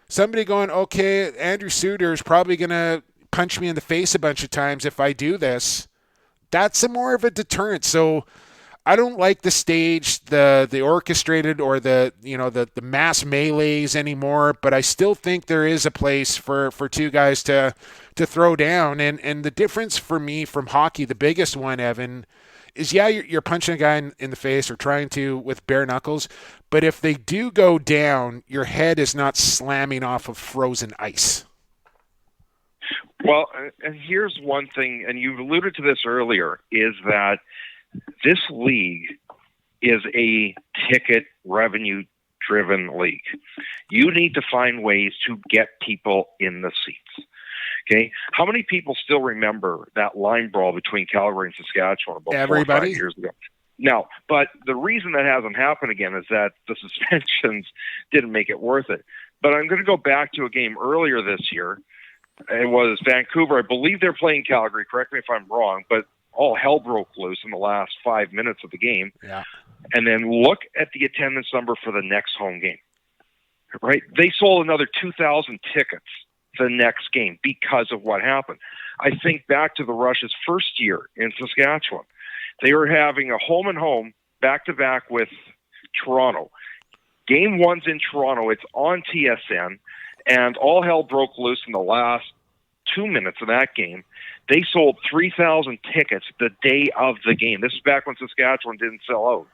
somebody going, okay, Andrew Suter is probably going to punch me in the face a bunch of times if I do this, that's more of a deterrent. So I don't like the stage, the orchestrated or the mass melees anymore, but I still think there is a place for two guys to throw down. And the difference for me from hockey, the biggest one, Evan, is you're punching a guy in the face or trying to with bare knuckles, but if they do go down, your head is not slamming off of frozen ice. Well, and here's one thing, and you alluded to this earlier, is that this league is a ticket revenue-driven league. You need to find ways to get people in the seats. Okay? How many people still remember that line brawl between Calgary and Saskatchewan about 4 or 5 years ago? No, but the reason that hasn't happened again is that the suspensions didn't make it worth it. But I'm going to go back to a game earlier this year. It was Vancouver. I believe they're playing Calgary. Correct me if I'm wrong, but all hell broke loose in the last 5 minutes of the game. Yeah. And then look at the attendance number for the next home game. Right? They sold another 2,000 tickets the next game because of what happened. I think back to the Rush's first year in Saskatchewan. They were having a home and home back-to-back with Toronto. Game one's in Toronto. It's on TSN. And all hell broke loose in the last 2 minutes of that game. They sold 3,000 tickets the day of the game. This is back when Saskatchewan didn't sell out.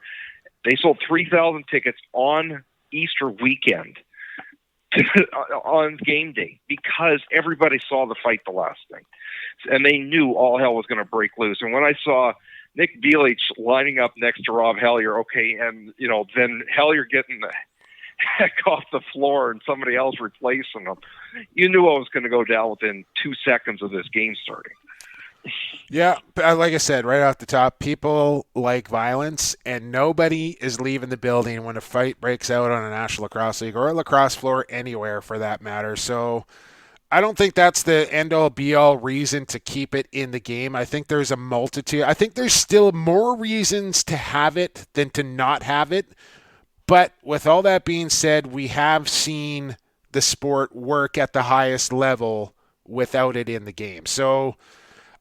They sold 3,000 tickets on Easter weekend on game day because everybody saw the fight the last night. And they knew all hell was going to break loose. And when I saw Nick Bielich lining up next to Rob Hellier, okay, and, then Hellier getting the heck off the floor and somebody else replacing them, you knew what was going to go down within 2 seconds of this game starting. Yeah, like I said, right off the top, people like violence, and nobody is leaving the building when a fight breaks out on a National Lacrosse League or a lacrosse floor anywhere for that matter. So I don't think that's the end-all, be-all reason to keep it in the game. I think there's a multitude. I think there's still more reasons to have it than to not have it. But with all that being said, we have seen the sport work at the highest level without it in the game. So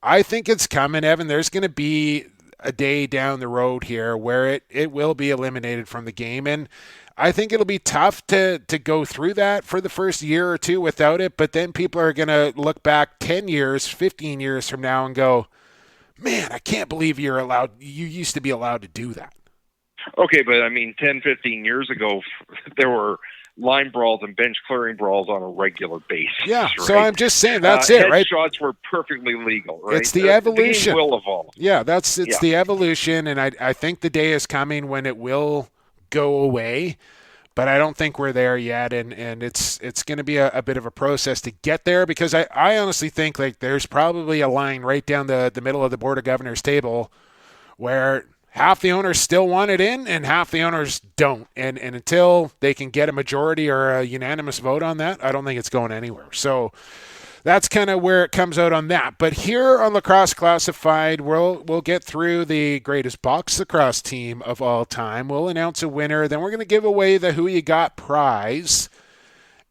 I think it's coming, Evan. There's going to be a day down the road here where it will be eliminated from the game. And I think it'll be tough to go through that for the first year or two without it. But then people are going to look back 10 years, 15 years from now and go, man, I can't believe you used to be allowed to do that. Okay, but 10, 15 years ago, there were line brawls and bench clearing brawls on a regular basis. Yeah, right? So I'm just saying that's it, right? Shots were perfectly legal, right? It's the evolution. The game will evolve. Yeah, it's the evolution, and I think the day is coming when it will go away, but I don't think we're there yet, and it's going to be a bit of a process to get there, because I honestly think like there's probably a line right down the middle of the Board of Governors table where half the owners still want it in and half the owners don't. And until they can get a majority or a unanimous vote on that, I don't think it's going anywhere. So that's kind of where it comes out on that. But here on Lacrosse Classified, we'll get through the greatest box lacrosse team of all time. We'll announce a winner. Then we're going to give away the Who You Got prize.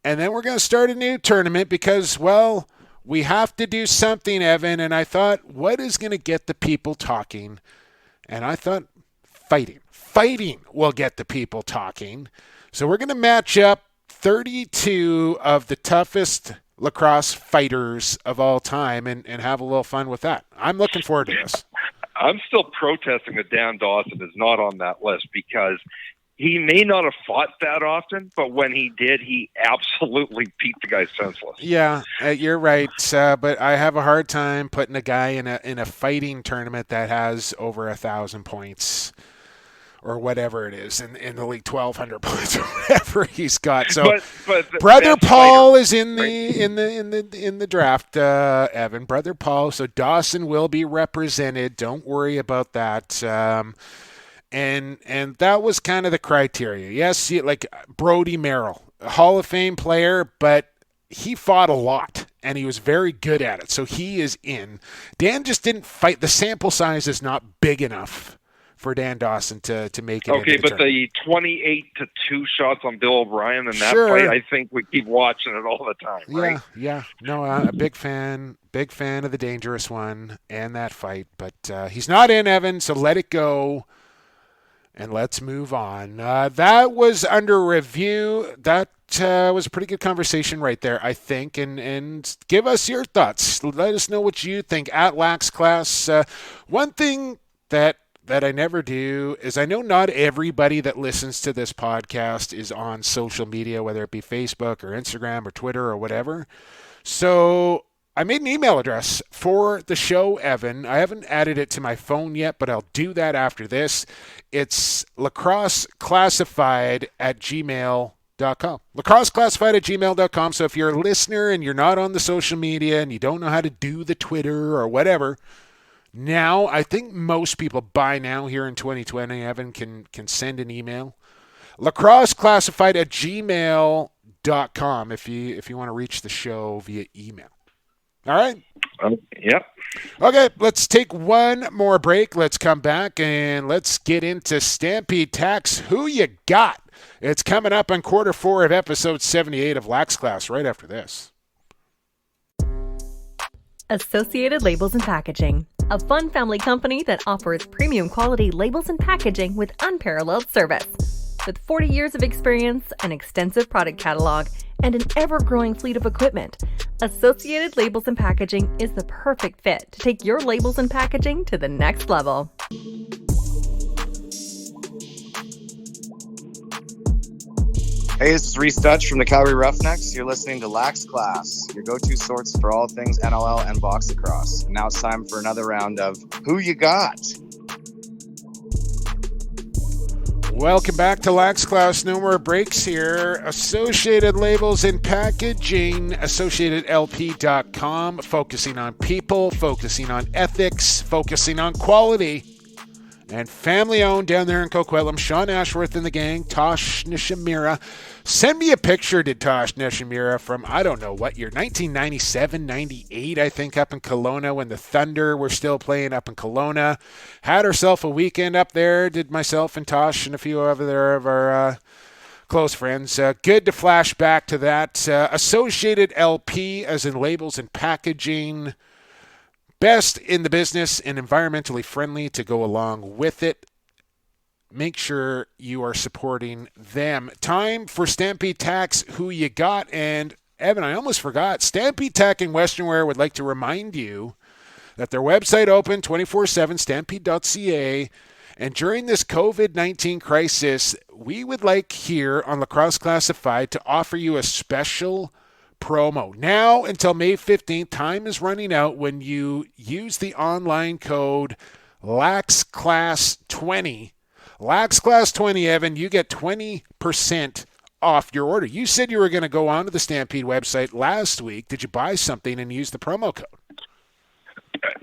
And then we're going to start a new tournament because, well, We have to do something, Evan. And I thought, what is going to get the people talking? And I thought, fighting. Fighting will get the people talking. So we're going to match up 32 of the toughest lacrosse fighters of all time and have a little fun with that. I'm looking forward to this. I'm still protesting that Dan Dawson is not on that list because he may not have fought that often, but when he did, he absolutely beat the guy senseless. Yeah, you're right. But I have a hard time putting a guy in a fighting tournament that has over 1,000 points or whatever it is in the league, 1,200 points or whatever he's got. So, but Brother Paul is in the draft, Evan. Brother Paul. So Dawson will be represented. Don't worry about that. And that was kind of the criteria. Yes, like Brody Merrill, a Hall of Fame player, but he fought a lot, and he was very good at it. So he is in. Dan just didn't fight. The sample size is not big enough for Dan Dawson to make it. Okay, into the but the 28-2 shots on Bill O'Brien in that Sure. fight, I think we keep watching it all the time, right? Yeah. No, a big fan of the dangerous one and that fight. But he's not in, Evan, so let it go. And let's move on. That was under review. That was a pretty good conversation right there, I think. And give us your thoughts. Let us know what you think at Lax Class. One thing that I never do is I know not everybody that listens to this podcast is on social media, whether it be Facebook or Instagram or Twitter or whatever. So I made an email address for the show, Evan. I haven't added it to my phone yet, but I'll do that after this. It's lacrosseclassified@gmail.com. lacrosseclassified@gmail.com. So if you're a listener and you're not on the social media and you don't know how to do the Twitter or whatever, now I think most people by now here in 2020, Evan, can send an email. lacrosseclassified@gmail.com if you want to reach the show via email. All right? Yep. Okay, let's take one more break. Let's come back and let's get into Stampede Tack's Who You Got. It's coming up on quarter 4 of episode 78 of Lax Class right after this. Associated Labels and Packaging, a fun family company that offers premium quality labels and packaging with unparalleled service. With 40 years of experience, an extensive product catalog, and an ever-growing fleet of equipment, Associated Labels and Packaging is the perfect fit to take your labels and packaging to the next level. Hey, this is Reese Dutch from the Calgary Roughnecks. You're listening to Lax Class, your go-to source for all things NLL and box lacrosse. And now it's time for another round of Who You Got? Welcome back to Lax Class. No more breaks here. Associated Labels and Packaging, AssociatedLP.com, focusing on people, focusing on ethics, focusing on quality, and family-owned down there in Coquitlam. Sean Ashworth and the gang, Tosh Nishimura. Send me a picture, did Tosh Nishimura, from, I don't know what year, 1997, 98, I think, up in Kelowna when the Thunder were still playing up in Kelowna. Had herself a weekend up there, did myself and Tosh and a few other of our close friends. Good to flash back to that. Associated LP, as in labels and packaging. Best in the business and environmentally friendly to go along with it. Make sure you are supporting them. Time for Stampede Tack's Who You Got. And Evan, I almost forgot. Stampede Tack in Western Wear would like to remind you that their website open 24/7, stampede.ca. And during this COVID-19 crisis, we would like here on Lacrosse Classified to offer you a special promo. Now until May 15th, time is running out when you use the online code LAXClass20. LAXClass20, Evan, you get 20% off your order. You said you were going to go onto the Stampede website last week. Did you buy something and use the promo code?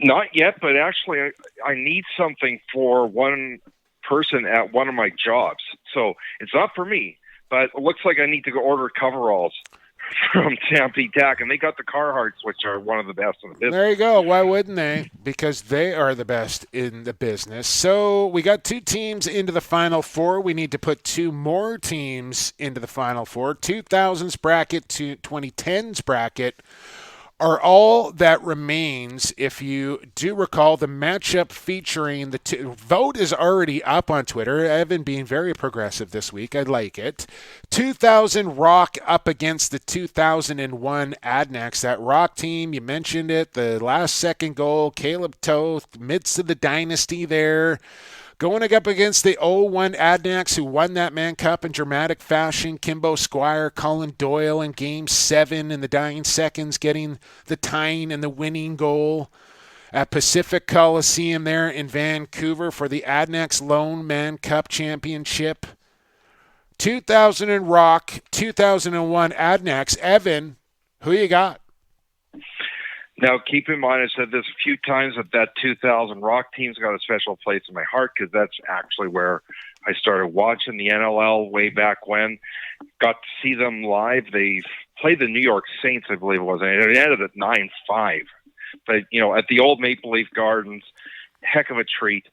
Not yet, but actually I need something for one person at one of my jobs. So it's not for me, but it looks like I need to go order coveralls from Stampede Tack, and they got the Carhartts, which are one of the best in the business. There you go. Why wouldn't they? Because they are the best in the business. So we got 2 teams into the Final Four. We need to put 2 more teams into the Final Four. 2000s bracket to 2010s bracket are all that remains. If you do recall, the matchup featuring vote is already up on Twitter. Evan being very progressive this week. I like it. 2000 Rock up against the 2001 Adnax. That Rock team, you mentioned it, the last second goal, Caleb Toth, midst of the dynasty there. Going up against the 0-1 Adnax, who won that Mann Cup in dramatic fashion. Kimbo Squire, Colin Doyle in Game 7 in the dying seconds, getting the tying and the winning goal at Pacific Coliseum there in Vancouver for the Adnax Lone Mann Cup Championship. 2000 and Rock, 2001 Adnax. Evan, who you got? Now, keep in mind, I said this a few times, that 2000 Rock team's got a special place in my heart because that's actually where I started watching the NLL way back when. Got to see them live. They played the New York Saints, I believe it was, and it ended at 9-5. But, at the old Maple Leaf Gardens, heck of a treat.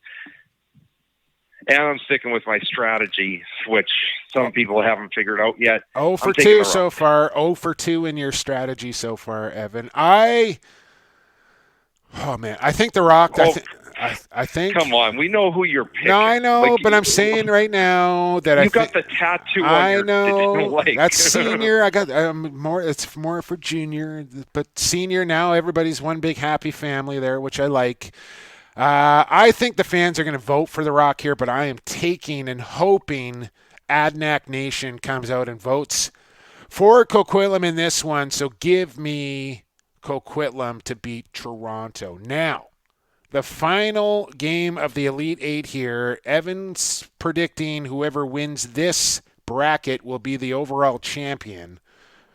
And I'm sticking with my strategy, which some people haven't figured out yet. 0 for 2 so far. 0 for 2 in your strategy so far, Evan. I think the Rock. I think. Come on, we know who you're picking. No, I know, but I'm saying right now that you got the tattoo. On your, know that's senior. I got more. It's more for junior, but senior now. Everybody's one big happy family there, which I like. I think the fans are going to vote for the Rock here, but I am taking and hoping Adnac Nation comes out and votes for Coquitlam in this one. So give me Coquitlam to beat Toronto. Now, the final game of the Elite Eight here. Evan's predicting whoever wins this bracket will be the overall champion.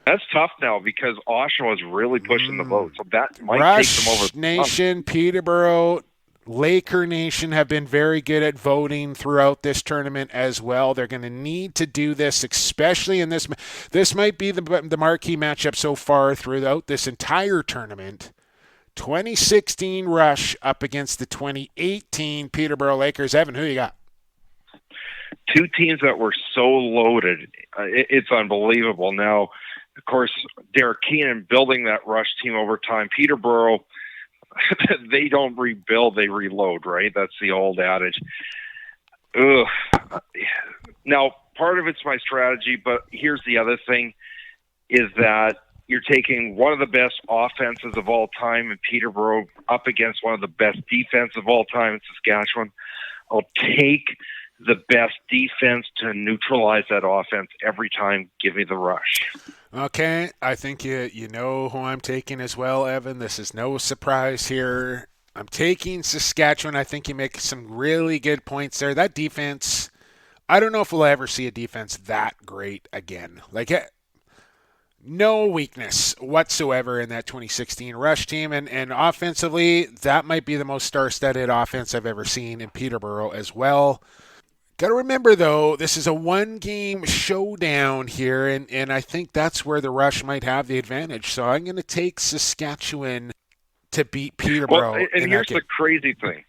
That's tough now because Oshawa is really pushing the vote, so that might Rush take them over. Nation, Peterborough, Laker Nation have been very good at voting throughout this tournament as well. They're going to need to do this, especially in this. This might be the marquee matchup so far throughout this entire tournament. 2016 Rush up against the 2018 Peterborough Lakers. Evan, who you got? Two teams that were so loaded. It's unbelievable. Now, of course, Derek Keenan building that Rush team over time. Peterborough, they don't rebuild, they reload, right? That's the old adage. Ugh. Now, part of it's my strategy, but here's the other thing, is that you're taking one of the best offenses of all time in Peterborough up against one of the best defense of all time in Saskatchewan. I'll take the best defense to neutralize that offense every time. Give me the Rush. Okay, I think you know who I'm taking as well, Evan. This is no surprise here. I'm taking Saskatchewan. I think you make some really good points there. That defense, I don't know if we'll ever see a defense that great again. Like, no weakness whatsoever in that 2016 Rush team. And offensively, that might be the most star-studded offense I've ever seen in Peterborough as well. Got to remember, though, this is a one-game showdown here, and I think that's where the Rush might have the advantage. So I'm going to take Saskatchewan to beat Peterborough. Well, and here's the crazy thing,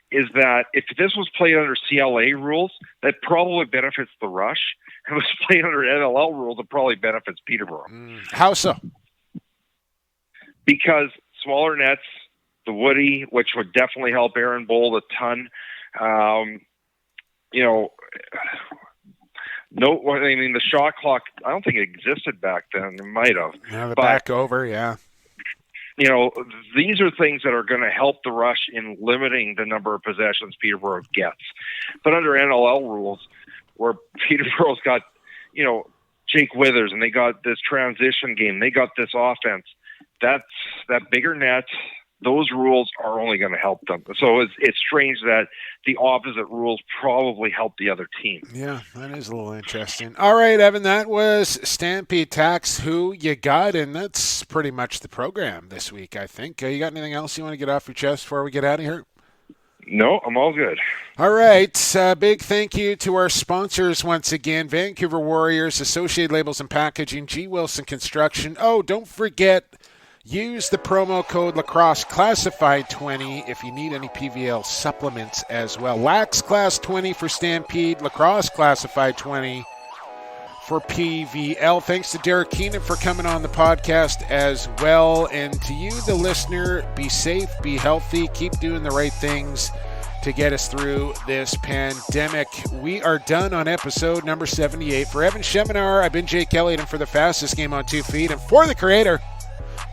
is that if this was played under CLA rules, that probably benefits the Rush. If it was played under NLL rules, it probably benefits Peterborough. How so? Because smaller nets, the Woody, which would definitely help Aaron Bold a ton. The shot clock, I don't think it existed back then. It might have. Yeah, the back over, yeah. These are things that are going to help the Rush in limiting the number of possessions Peterborough gets. But under NLL rules, where Peterborough's got, Jake Withers, and they got this transition game, they got this offense, that bigger net, those rules are only going to help them. So it's strange that the opposite rules probably help the other team. Yeah, that is a little interesting. All right, Evan, that was Stampede Tax, who you got, and that's pretty much the program this week, I think. You got anything else you want to get off your chest before we get out of here? No, I'm all good. All right. Big thank you to our sponsors once again, Vancouver Warriors, Associated Labels and Packaging, G. Wilson Construction. Oh, don't forget, use the promo code Lacrosse Classified 20 if you need any PVL supplements as well. Lax Class 20 for Stampede, Lacrosse Classified 20 for PVL. Thanks to Derek Keenan for coming on the podcast as well. And to you, the listener, be safe, be healthy, keep doing the right things to get us through this pandemic. We are done on episode number 78. For Evan Sheminar, I've been Jake Elliott, and for the fastest game on 2 feet, and for the creator,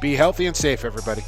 be healthy and safe, everybody.